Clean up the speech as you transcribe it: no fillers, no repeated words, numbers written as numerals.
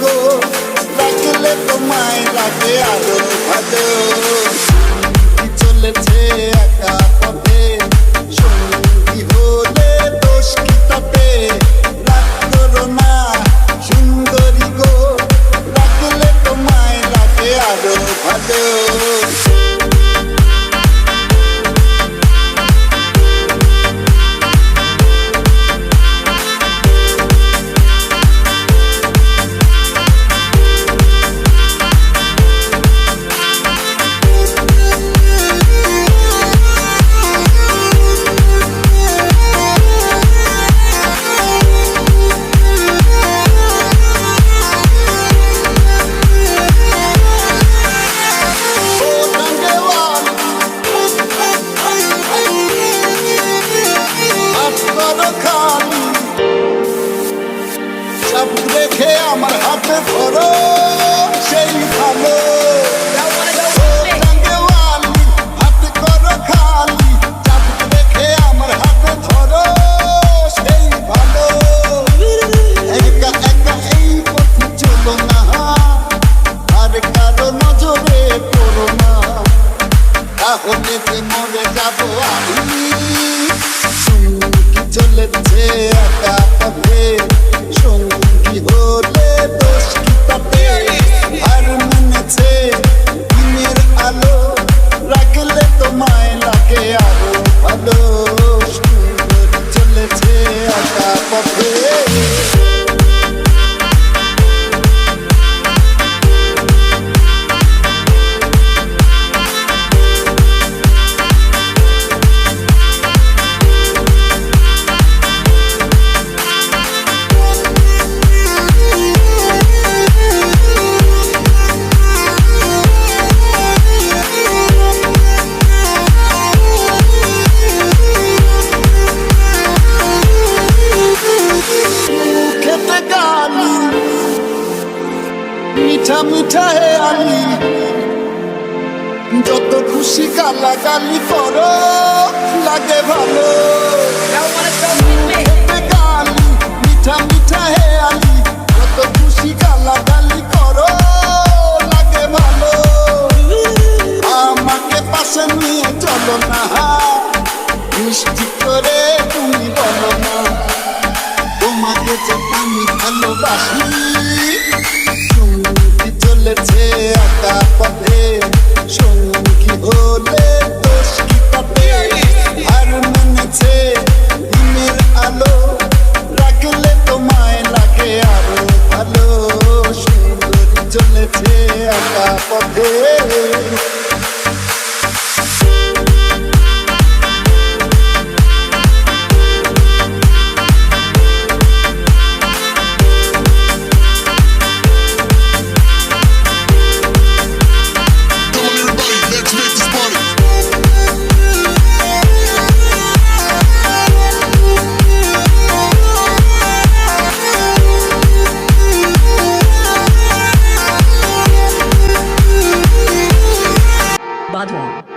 গো, রাখলে তোমায় লাগে আরো ভালো। কি চলেছে একা পথে, সঙ্গী হলে দোষ কি তাতে? রাগ করো না সুন্দরী গো, রাখলে তোমায় লাগে আরো ভালো। রেখে আমার হাতে ধরো সেই ভালো, হাতে করো খালি, চাপ রেখে আমার হাতে ধরো সেই ভালো। একা একা এই পথে চলো না, আর কারো নজরে পড়ো না, তাহলে যে মরে যাবো আমি। সঙ্গী চলেছে একা পথে, সঙ্গী হলে দোষ কি তাতে? আর মেনেছে দিনের আলো, রাখলে তোমায় লাগে আরো ভালো। সুন্দর চলেছে একা পথে। মিঠা মিঠা হে আলি, যত খুশি গালাগালি করো লাগে ভালো। গালি মিঠা মিঠা হে আলি, যত খুশি গালাগালি করো লাগে ভালো। আমাকে পাশে নিয়ে চলো না, মিষ্টি করে তুমি বলো না, তোমাকে যে আমি ভালোবাসি। চলেছে একা পথে, সঙ্গী হলে দোষ কি তাতে? আর মেনেছে দিনের আলো, রাখলে তোমায় লাগে আরো ভালো। সুন্দরী চলেছে একা পথে। Badwan.